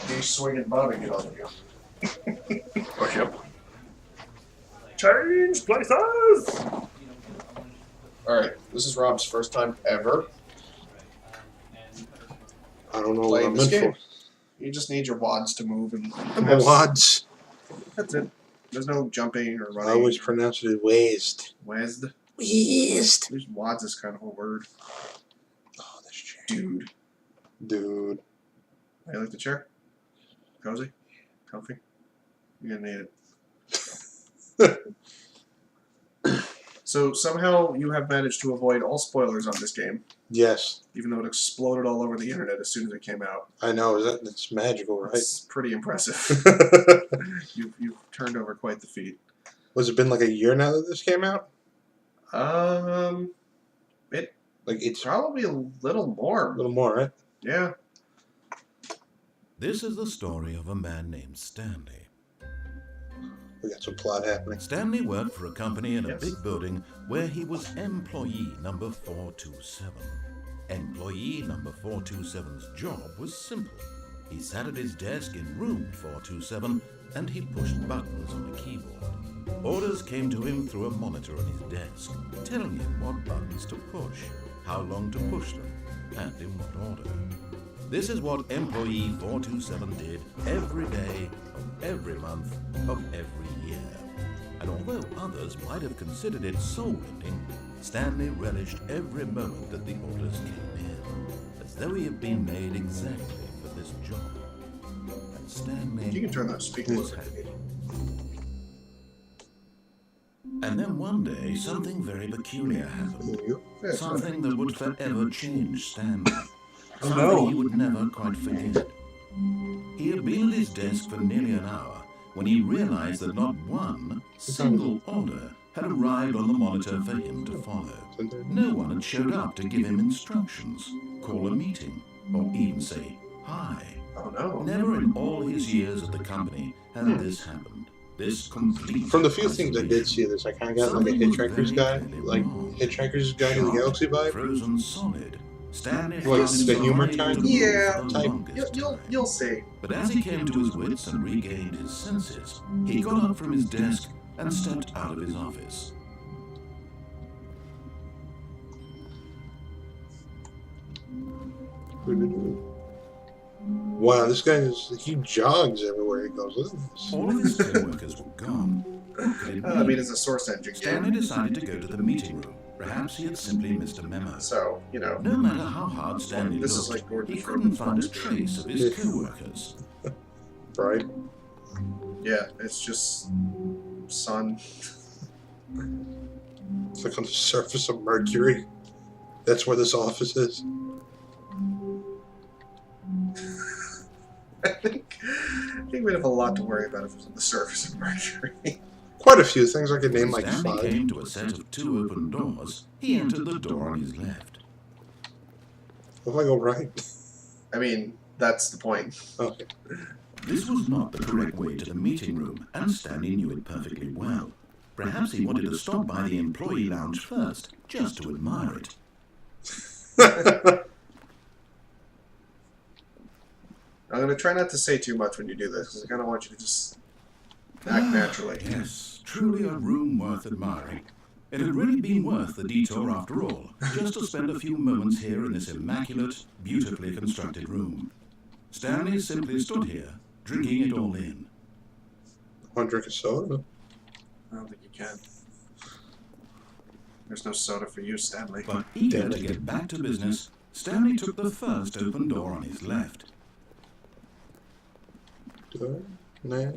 He's swinging bobbing it on you. Push up. Change places! Alright, this is Rob's first time ever I don't know what playing I'm this in game. for. You just need your wads to move and Wads. that's it. There's no jumping or running. I always pronounce it waste. Waste. Waste. There's wads is kind of a word. Oh, this chair. Dude. How you like the chair? Cozy? Comfy? You're gonna need it. So somehow you have managed to avoid all spoilers on this game, Yes. even though it exploded all over the internet as soon as it came out. I know. That's magical, right? It's pretty impressive. You've turned over quite the feat. Was it been like a year now that this came out? It's probably a little more. A little more, right? Yeah. This is the story of a man named Stanley. We got some plot happening. Stanley worked for a company in a Yes. big building where he was employee number 427. Employee number 427's job was simple. He sat at his desk in room 427 and he pushed buttons on a keyboard. Orders came to him through a monitor on his desk, telling him what buttons to push, how long to push them, and in what order. This is what employee 427 did every day of every month of every year. And although others might have considered it soul-rending, Stanley relished every moment that the orders came in, as though he had been made exactly for this job. And Stanley You can turn that speaker was happy. And then one day, something very peculiar happened. Yeah, Something that would forever change Stanley. Oh, Something no. he would never quite forget. He had been at his desk for nearly an hour when he realized that not one single order had arrived on the monitor for him to follow. No one had showed up to give him instructions, call a meeting, or even say hi. Oh no. Never in all his years at the company had this happened. This complete... From the few things I did see of this, I kind of got like a Hitchhiker's Guide, like Hitchhiker's Guide to the Galaxy vibe. Frozen solid. Stanley Like found the himself humor unable kind? to move Yeah. for the Type. longest time. You'll see. But as he came to his wits and regained his senses, he got up from his desk and stepped out of his office. Wow, this guy he jogs everywhere he goes. Look at this. All of his co-workers were gone. What could it I be? mean, it's a source engine Stanley game, decided to go to the meeting room. Perhaps he had simply missed a memo. so No matter how hard Stanley This is looked, like Gordon he Freeman's couldn't find a Monster. trace of his co-workers. Right? Yeah, it's just sun. It's like on the surface of Mercury. That's where this office is. I think we'd have a lot to worry about if it was on the surface of Mercury. Quite a few things I could name like Stanley 5. came to a set of 2 open doors. He entered the door on his left. If I go right? I mean, that's the point. Okay. This was not the correct way to the meeting room, and Stanley knew it perfectly well. Perhaps he wanted to stop by the employee lounge first, just to admire it. I'm going to try not to say too much when you do this, because I kind of want you to just act naturally. Yes, truly a room worth admiring. It had really been worth the detour after all, just to spend a few moments here in this immaculate, beautifully constructed room. Stanley simply stood here, drinking it all in. Want to drink a soda? I don't think you can. There's no soda for you, Stanley. But eager to get back to business, Stanley took the first open door on his left. Nah.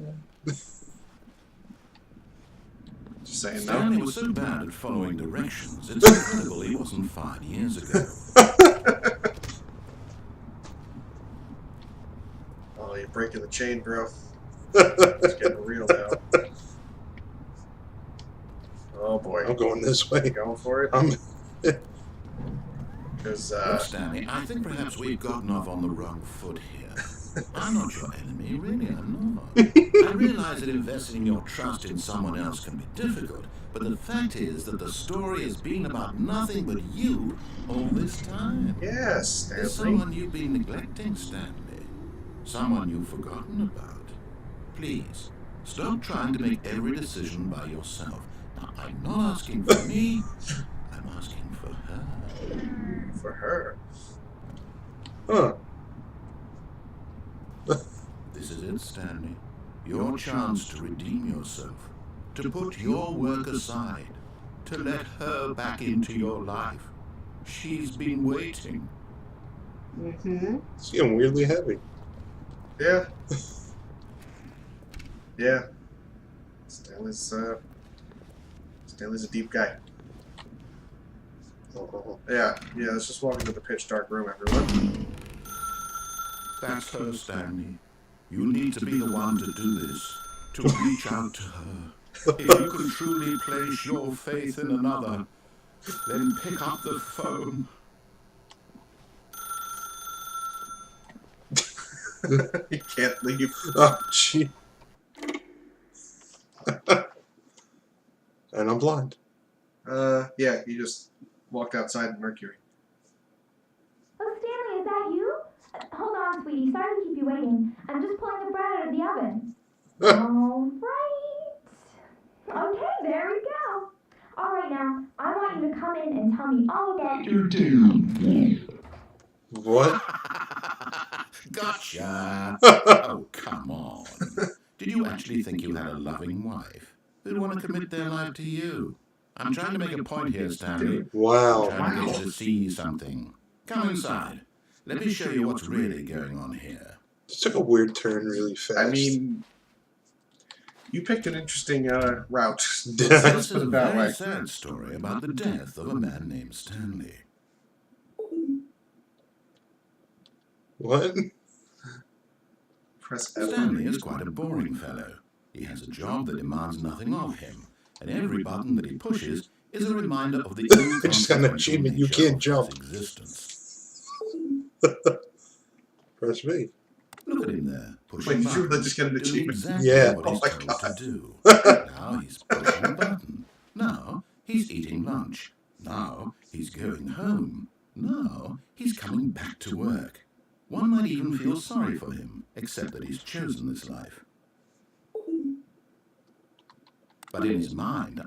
Just saying Stanley no. was so bad at following directions, it's incredible he wasn't 5 years ago. Oh, you're breaking the chain, bro. It's getting real now. Oh boy. I'm going this way. You going for it? I'm Because, Look, Stanley, I think perhaps we've gotten off on the wrong foot here. I'm not your enemy, really, I'm not. I realize that investing your trust in someone else can be difficult, but the fact is that the story has been about nothing but you all this time. yes, There's Stanley. someone you've been neglecting, Stanley. someone you've forgotten about. Please, stop trying to make every decision by yourself. Now, I'm not asking for me, I'm asking for her. For her. Huh. This is it, Stanley. Your chance to redeem yourself, to put your work aside, to let her back into your life. She's been waiting. Mm-hmm. It's getting weirdly heavy. Yeah. Yeah. Stanley's a deep guy. Oh. Yeah, let's just walk into the pitch dark room, everyone. That's her, Stanley. You need to be the one to do this, to reach out to her. If you can truly place your faith in another, then pick up the phone. You can't leave. Oh, gee. And I'm blind. Yeah, you just walked outside in Mercury. Oh, Stanley, is that you? Hold on, sweetie. Sorry to keep you waiting. I'm just pulling the bread out of the oven. All right. Okay, there we go. All right, now, I want you to come in and tell me all about your day. What? Gotcha! Oh, come on. Did you actually think you had a loving wife who'd want to commit their life to you? I'm trying to make a point here, Stanley. I'm Wow. trying to get you to see something. Come inside. Let me show you what's really going on here. This took a weird turn really fast. I mean, you picked an interesting route. This Let's is put a it that very way. sad story about the death of a man named Stanley. What? Press Stanley L. is quite a boring fellow. He has a job that demands nothing of him, and every button that he pushes is a reminder of the I just got an achievement. You can't jump. Existence. Press V. Look at him there, pushing Wait, did you buttons, just get an doing achievement? exactly Yeah. what he's Oh my told God. to do. Now he's pushing a button. Now he's eating lunch. Now he's going home. Now he's coming back to work. One might even feel sorry for him, except that he's chosen this life. But in his mind,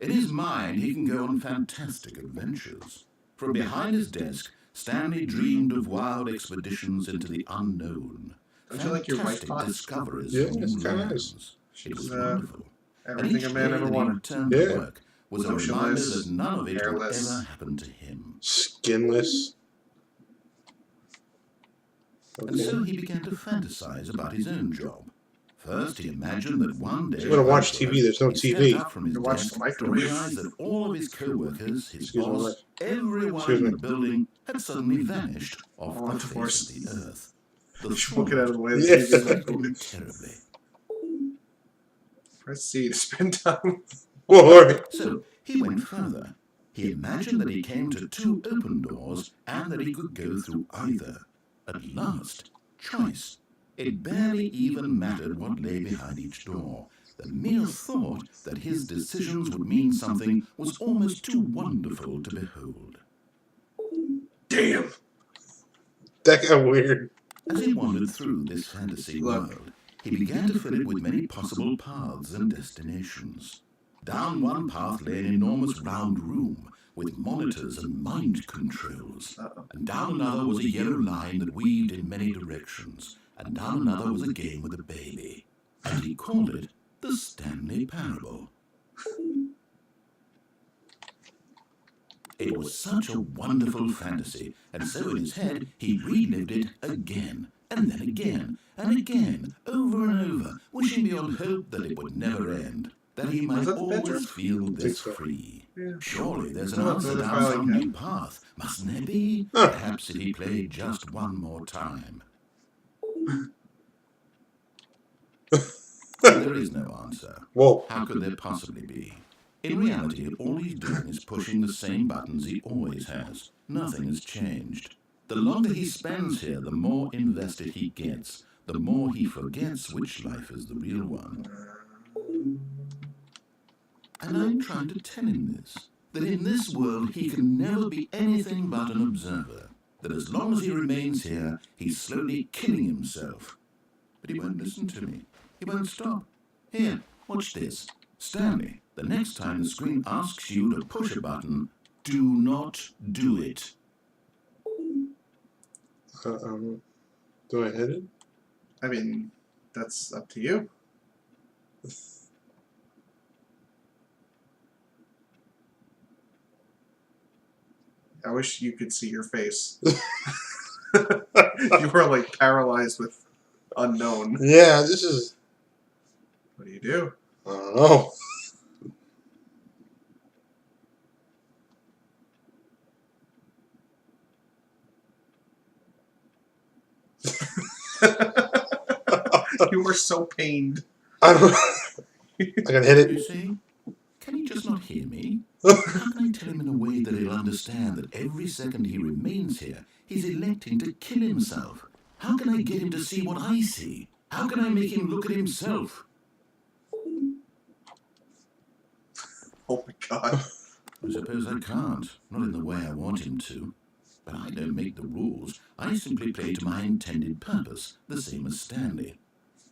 he can go on fantastic adventures. From behind his desk, Stanley dreamed of wild expeditions into the unknown. Don't you like your white Fantastic pot? discoveries Yeah, of new it's kinda nice. lands. It was She's, wonderful. And Everything each a day man ever that he wanted. returned to Yeah. work was a reminder Motionless, that none of it hairless. would ever happen to him. Skinless. And so he began to fantasize about his own job. First, he imagined that one day... You wanna watch TV, there's no he stepped TV. up from his You watch desk the to microwave. realize that all of his co-workers, his Excuse my boss, wife. everyone Excuse in me. the building had suddenly vanished off Oh, the of face course. of the earth. The You should book it out of the way. Yeah. The TV's affected him like, terribly. press C to spend time. Or So he went further. He imagined that he came to two open doors and that he could go through either. At last, choice. It barely even mattered what lay behind each door. The mere thought that his decisions would mean something was almost too wonderful to behold. Damn. that got weird. As he wandered through this fantasy Look. world, he began to fill it with many possible paths and destinations. Down one path lay an enormous round room with monitors and mind controls. And down another was a yellow line that weaved in many directions. And down another was a game with a baby. And he called it the Stanley Parable. It was such a wonderful fantasy, and so in his head he relived it again, and then again, and again, over and over, wishing beyond hope that it would never end, that he might Was that the bedroom? always feel this so. free. Yeah. Surely there's an Oh, answer another down filing some cabinet. new path, mustn't there be? Huh. Perhaps if he played just one more time. There is no answer. Whoa. How could there possibly be? In reality, all he's doing is pushing the same buttons he always has. Nothing has changed. The longer he spends here, the more invested he gets, the more he forgets which life is the real one. And I'm trying to tell him this, that in this world he can never be anything but an observer. that as long as he remains here, he's slowly killing himself. But he won't listen to me. He won't stop. Here, watch this. Stanley, the next time the screen asks you to push a button, do not do it. Do I hit it? I mean, that's up to you. I wish you could see your face. You were like paralyzed with unknown. Yeah, this is... What do you do? I don't know. You were so pained. I don't... I can hit You it. see? Can he just not hear me? How can I tell him in a way that he'll understand that every second he remains here, he's electing to kill himself? How can I get him to see what I see? How can I make him look at himself? Oh my god. I suppose I can't, not in the way I want him to. But I don't make the rules. I simply play to my intended purpose, the same as Stanley.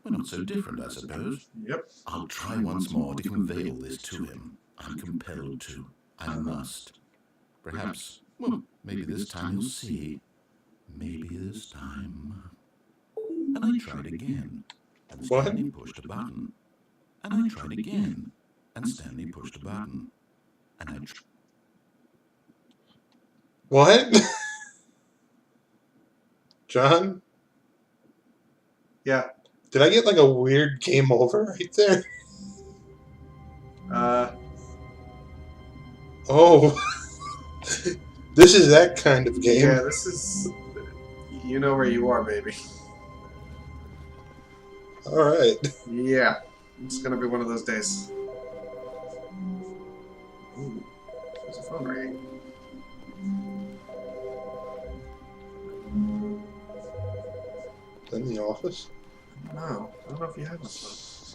We're not so different, I suppose. Yep. I'll try once more to convey all this to him. I'm compelled to. I must. Perhaps, well, maybe this time he'll see. Maybe this time. And I tried again. And What? Stanley pushed a button. And I tried again. And Stanley pushed a button. And I tried. What? John? Yeah. Did I get like a weird game over right there? Oh. This is that kind of game. Yeah, this is... You know where you are, baby. Alright. Yeah. It's gonna be one of those days. Ooh. There's a phone ringing. Is that in the office? No. I don't know if you have my phone.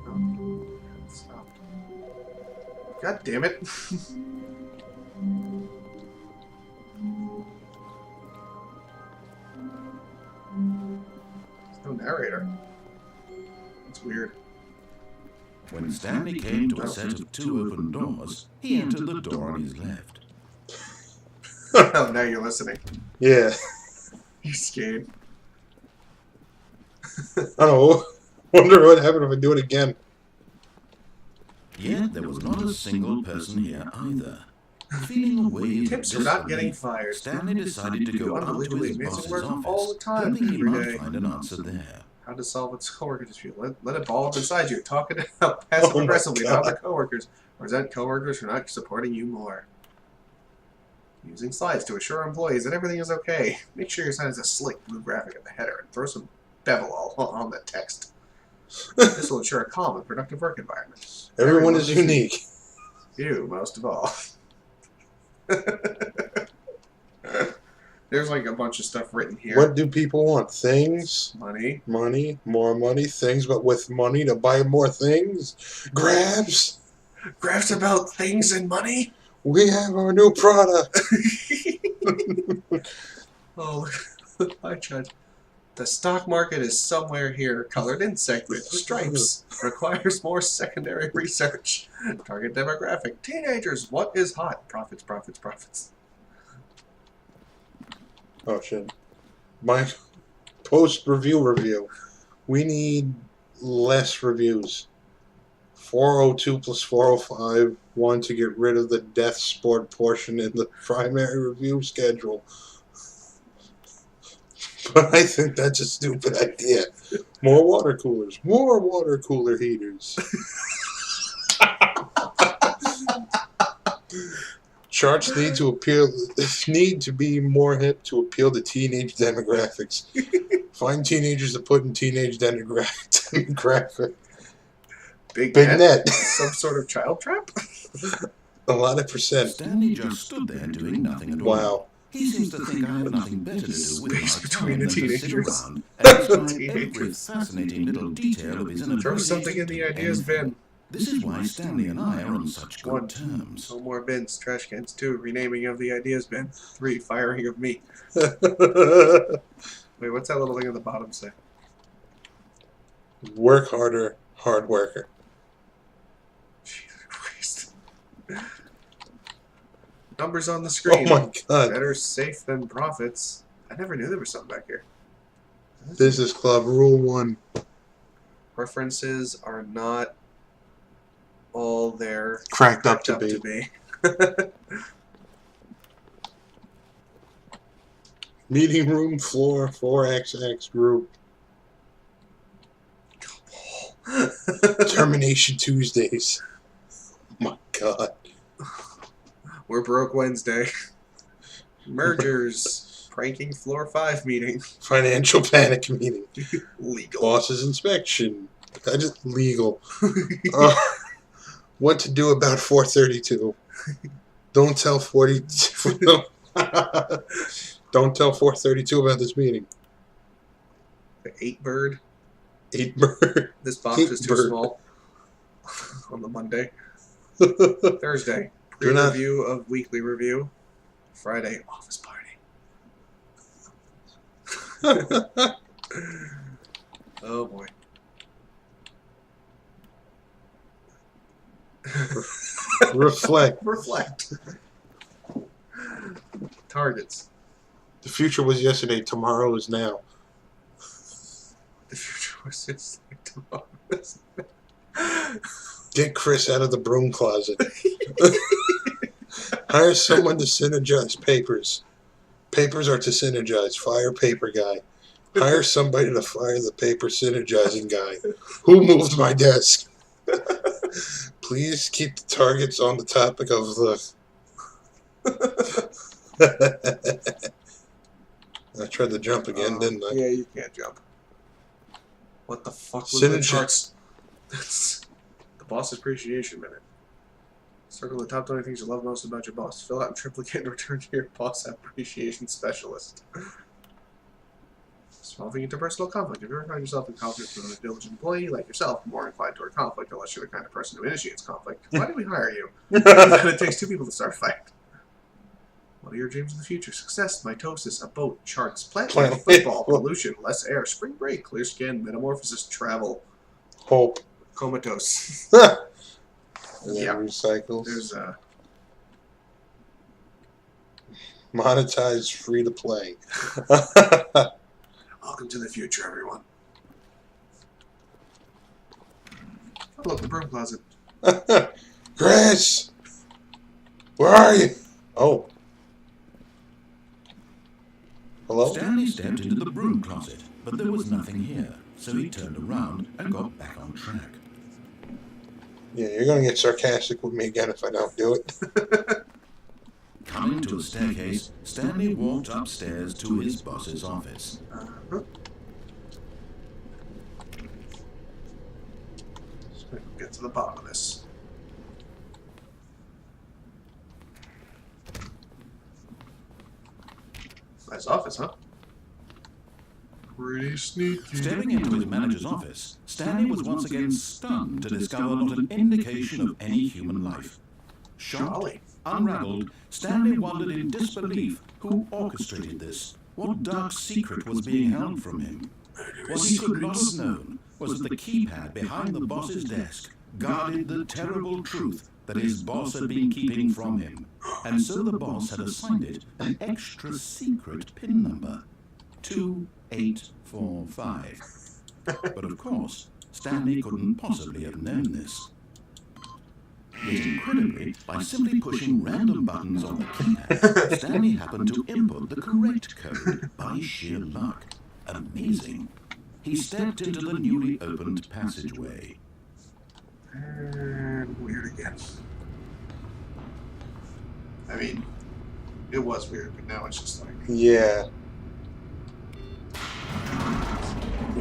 Oh. Stop. God damn it. There's no narrator. That's weird. When Stanley came to a set of 2 open doors, he entered the door on his left. Oh, now you're listening. Yeah. You're scared. I don't know. Wonder what happened if I do it again. Yet there was not a single person here either. Feeling a wave of Tips are not getting disbelief, fired. Stanley decided to go up to Unbelievably his amazing boss's work office, all the time, hoping he every might day. find an answer there. How to solve its coworker dispute. Let it ball up inside you. Talk it out passive aggressively to other coworkers. Or resent coworkers for not supporting you more. Using slides to assure employees that everything is okay. Make sure your sign has a slick blue graphic at the header and throw some bevel all on the text. This will ensure a calm and productive work environment. Everyone is unique. You, most of all. There's like a bunch of stuff written here. What do people want? Things? Money. Money? More money? Things, but with money to buy more things? Grabs? Graphs about things and money? We have our new product. Oh, look, pie chart. The stock market is somewhere here, colored in segment stripes. Requires more secondary research. Target demographic: teenagers. What is hot? Profits, profits, profits. Oh shit. My post-review. We need less reviews. 402 plus 405. One to get rid of the death sport portion in the primary review schedule. But I think that's a stupid idea. More water coolers. More water cooler heaters. Charts need to be more hip to appeal to teenage demographics. Find teenagers to put in teenage demographic. Big net. net. Some sort of child trap? A lot of percent. Stanley just stood there doing nothing at all. Wow. He seems to think I have nothing better to do with my Space time between the than to sit teenagers. around and describe every Teenagers. fascinating little detail of his inner Throw something in the ideas bin. This is why Stanley and I are on such good 1. terms. No more bins, trash cans. 2. Renaming of the ideas bin. 3. Firing of me. Wait, what's that little thing at the bottom say? Work harder, hard worker. Jesus Christ. Numbers on the screen. Oh my god. Better safe than profits. I never knew there was something back here. Business Club Rule 1. References are not all they're Cracked up to be. Meeting room floor 4XX group. Termination Tuesdays. Oh my god. We're broke Wednesday. Mergers. Pranking floor 5 meeting. Financial panic meeting. Legal. Bosses inspection. I just legal. What to do about 432? Don't tell 42. Don't tell 432 about this meeting. 8 bird. 8 bird. This box is too bird. small. On the Monday. Thursday. Pre-review of weekly review. Friday. Office party. Oh boy. Reflect. Reflect. Targets. The future was yesterday. Tomorrow is now. The future was just like tomorrow. Get Chris out of the broom closet. Hire someone to synergize papers. Papers are to synergize. Fire paper guy. Hire somebody to fire the paper synergizing guy. Who moved my desk? Please keep the targets on the topic of the... I tried to jump again, didn't I? Yeah, you can't jump. What the fuck was the charts? That's the boss appreciation minute. Circle the top 20 things you love most about your boss. Fill out in triplicate and return to your boss appreciation specialist. Solving interpersonal conflict. If you ever find yourself in conflict with a diligent employee like yourself, more inclined toward conflict unless you're the kind of person who initiates conflict. Why did we hire you? It takes 2 people to start a fight. What are your dreams of the future? Success, mitosis, a boat, charts, plant life, football, pollution, less air, spring break, clear skin, metamorphosis, travel. Hope. Comatose. And then recycles. There's monetize, free to play. Welcome to the future, everyone. Oh, look, the broom closet. Chris! Where are you? Oh. Hello? Stanley stepped into the broom closet, but there was nothing here, so he turned around and got back on track. Yeah, you're going to get sarcastic with me again if I don't do it. Coming to a staircase, Stanley walked upstairs to his boss's office. Let's get to the bottom of this. Nice office, huh? Pretty sneaky. Stepping into his manager's office, Stanley was once again stunned to discover not an indication of any human life. Shocked, unraveled, Stanley wondered in disbelief who orchestrated this, what dark secret was being held from him. What he could not have known was that the keypad behind the boss's desk guarded the terrible truth that his boss had been keeping from him, and so the boss had assigned it an extra secret PIN number, 2845. But of course, Stanley couldn't possibly have known this. Yet incredibly, by simply pushing random buttons on the keypad, Stanley happened to input the correct code by sheer luck. Amazing. He stepped into the newly opened passageway. And weird again. I mean, it was weird, but now it's just like... Yeah.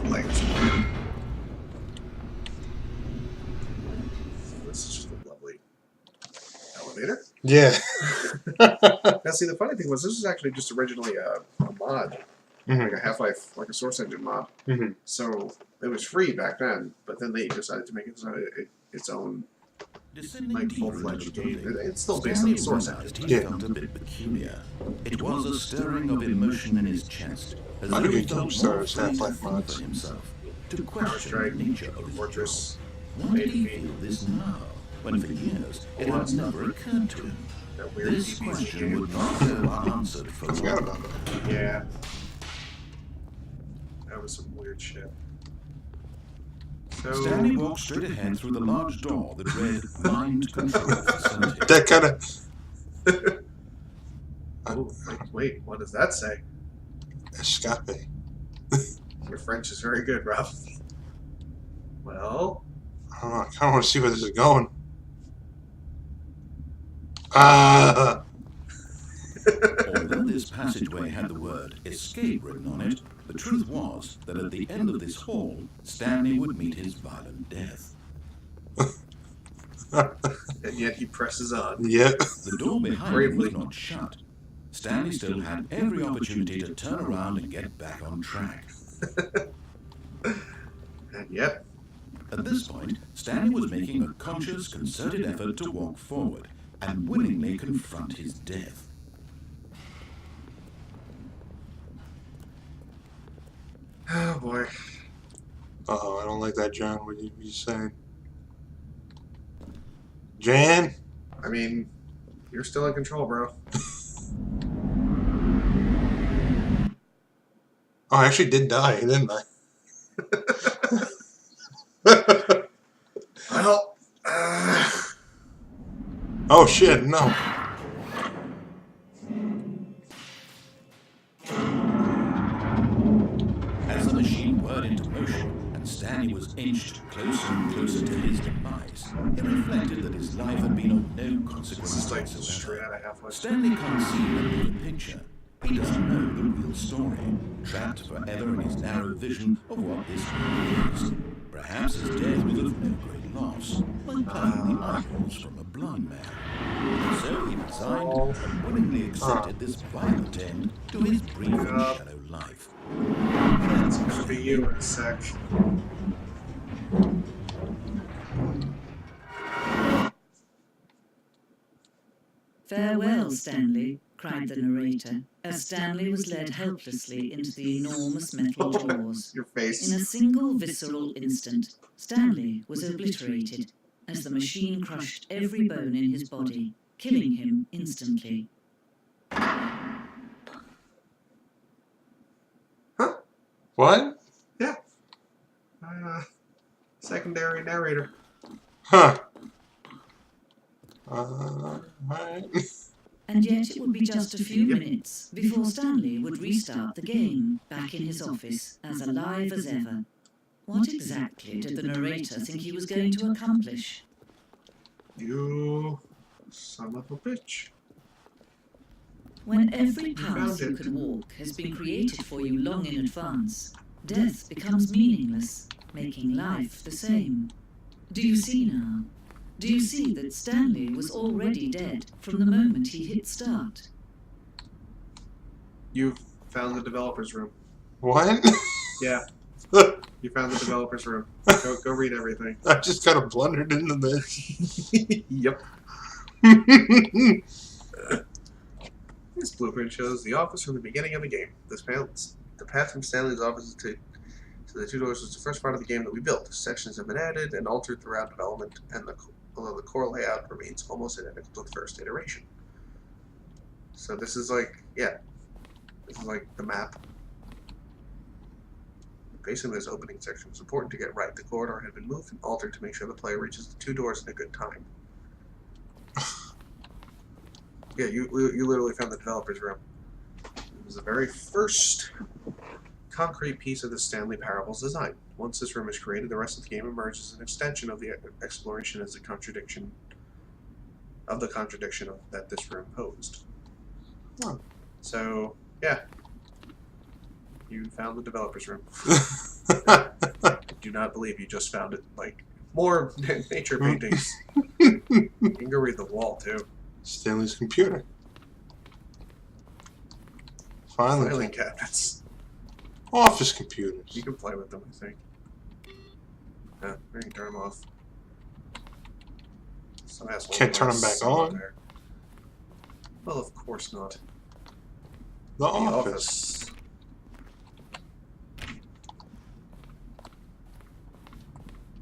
Like, it's weird. This is just a lovely elevator. Yeah. Now, see, the funny thing was, this was actually just originally a mod. Like a Half-Life, like a Source Engine mod. So, it was free back then, but then they decided to make it so it its own Descending like deeper into full-fledged the game. building, It's still based on the Stanley source realized engine. he Yeah. felt a bit peculiar. It was a stirring of emotion in his chest, as How though do he you felt use more those free to Half-Life think mods? for himself, to Power question Strike, the nature of his Fortress, job. Why did he Navy, feel this now, when for years it lot had of stuff. never occurred to him? that weird This BBC question game. would not go unanswered for I forgot long. about that. Yeah. That was some weird shit. So, Stanley walked straight ahead through the large door that read Mind Control Facility. That kind of oh, wait, what does that say? escape. Your French is very good, Rob. Well, I don't know. I kind of want to see where this is going. Ah. Although this passageway had the word escape written on it, the truth was that at the end of this hall, Stanley would meet his violent death. and yet he presses on. Yep. The door behind him was not shut. Stanley still had every opportunity to turn around and get back on track. And yet, At this point, Stanley was making a conscious, concerted effort to walk forward and willingly confront his death. oh boy. Uh-oh, I don't like that, John. What are you saying? Jan? I mean, you're still in control, bro. Oh, I actually did die, didn't I? Well, Oh, shit, no. As the machine whirred into motion and Stanley was inched closer and closer to his demise, it reflected that his life had been of no this consequence is like straight whatsoever. out of Half-Life. Stanley can't see the big picture. He doesn't know the real story, trapped forever in his narrow vision of what this world is. Perhaps his death was of no great loss, like plucking the eyeballs from a blind man. So he resigned and willingly accepted this violent end to his brief and shallow life. It's gonna be you in a sec. Farewell, Stanley, cried the narrator, as Stanley was led helplessly into the enormous metal doors. Your face. In a single visceral instant, Stanley was obliterated as the machine crushed every bone in his body, killing him instantly. What? Yeah. Secondary narrator. Huh. Alright. And yet it would be just a few minutes before Stanley would restart the game, back in his office, as alive as ever. What exactly did the narrator think he was going to accomplish? You son of a bitch. When every path found you it. can walk has been created for you long in advance, death becomes meaningless, making life the same. Do you see now? Do you see that Stanley was already dead from the moment he hit start? You've found the developer's room. What? Yeah, you found the developer's room. Go read everything. I just kind of blundered into this. Yep. This blueprint shows the office from the beginning of the game. The path from Stanley's office to the two doors was the first part of the game that we built. Sections have been added and altered throughout development, and although the core layout remains almost identical to the first iteration. So this is like, yeah, this is like the map. Basically, this opening section was important to get right. The corridor had been moved and altered to make sure the player reaches the two doors in a good time. Yeah, you literally found the developer's room. It was the very first concrete piece of the Stanley Parable's design. Once this room is created, the rest of the game emerges as an extension of the exploration as a contradiction of that this room posed. Oh. So, yeah. You found the developer's room. I do not believe you just found it. Like, more nature paintings. You can go read the wall, too. Stanley's computer. Finally. Filing cabinets. Office computers. You can play with them, I think. Yeah, we can turn them off. Some asshole Can't turn them back on. there. Well, of course not. The office.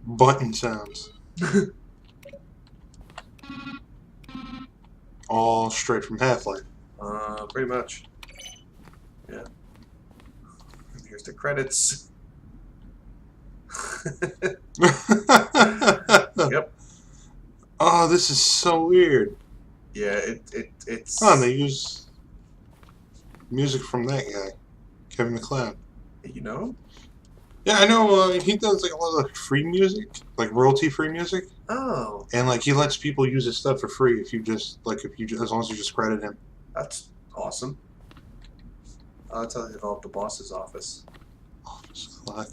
Button sounds. All straight from Half-Life. Pretty much. Yeah. And here's the credits. Yep. Oh, this is so weird. Yeah, it's. Oh, and they use music from that guy, Kevin MacLeod. You know? Yeah, I know. He does like a lot of free music, like royalty-free music, Oh, and like he lets people use his stuff for free if you just as long as you just credit him. that's awesome. That's how they developed the boss's office. Office clock.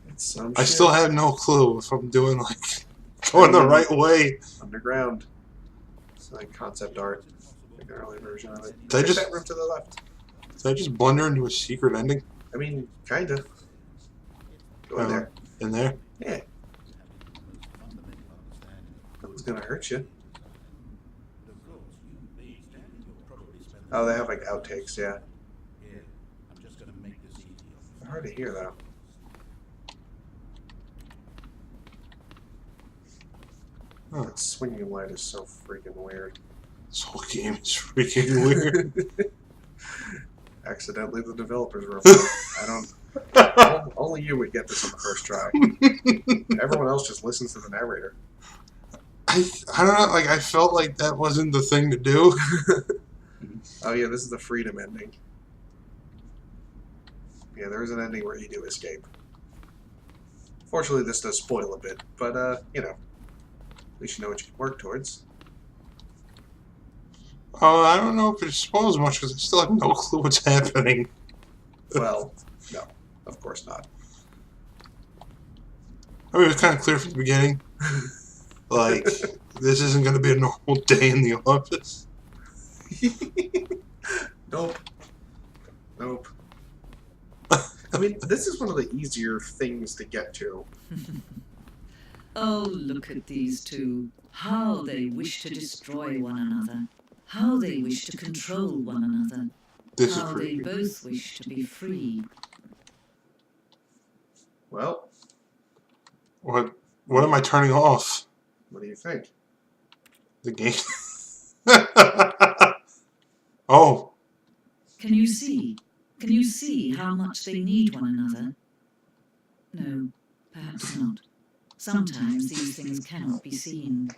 It's some I shit. still have no clue if I'm doing like going the right way. Underground. It's like concept art, like an early version of it. Did I There's just- that room to the left. Did I just blunder into a secret ending I mean, kinda. Go in there. in there? Yeah. Nothing's gonna hurt you. Oh, they have like outtakes, yeah. They're hard to hear though. Huh. That swinging light is so freaking weird. This whole game is freaking weird. Accidentally, the developers wrote it. I don't. Only you would get this on the first try. Everyone else just listens to the narrator. I don't know. Like I felt like that wasn't the thing to do. Oh yeah, this is the freedom ending. Yeah, there is an ending where you do escape. Fortunately, this does spoil a bit, but you know, at least you know what you can work towards. Oh, I don't know if it spoils much because I still have no clue what's happening. Well, no, of course not. I mean, it was kind of clear from the beginning. Like, this isn't going to be a normal day in the office. Nope. Nope. I mean, this is one of the easier things to get to. Oh, look at these two. How they wish to destroy one another. How they wish to control one another. This is How they creepy. both wish to be free. Well, What am I turning off? what do you think? The game. Oh, Can you see? Can you see how much they need one another? No, perhaps not. Sometimes these things cannot be seen.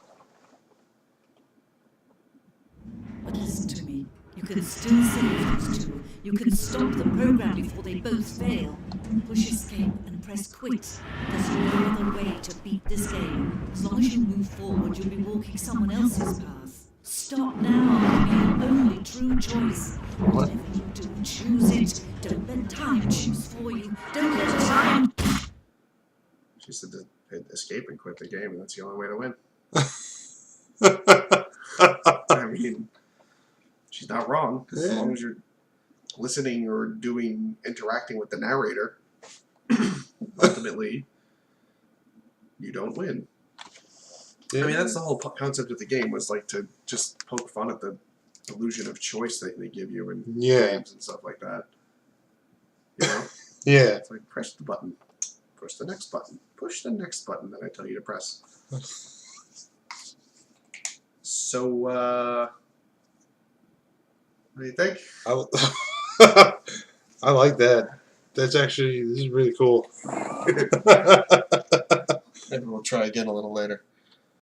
But listen to me. You can still save these two. You can stop the program before they both fail. Push escape and press quit. There's no other way to beat this game. As long as you move forward, you'll be walking someone else's path. Stop now. It'll be your only true choice. Whatever you do, choose it. Don't let time choose for you. Don't let time. She said to hit escape and quit the game, and that's the only way to win. I mean, she's not wrong. 'Cause as long as you're listening or interacting with the narrator, ultimately, you don't win. I mean, that's the whole concept of the game, was like to just poke fun at the illusion of choice that they give you in games and stuff like that. You know? yeah. It's like, press the button, push the next button, push the next button that I tell you to press. So, what do you think? I like that. This is really cool. Maybe we'll try again a little later.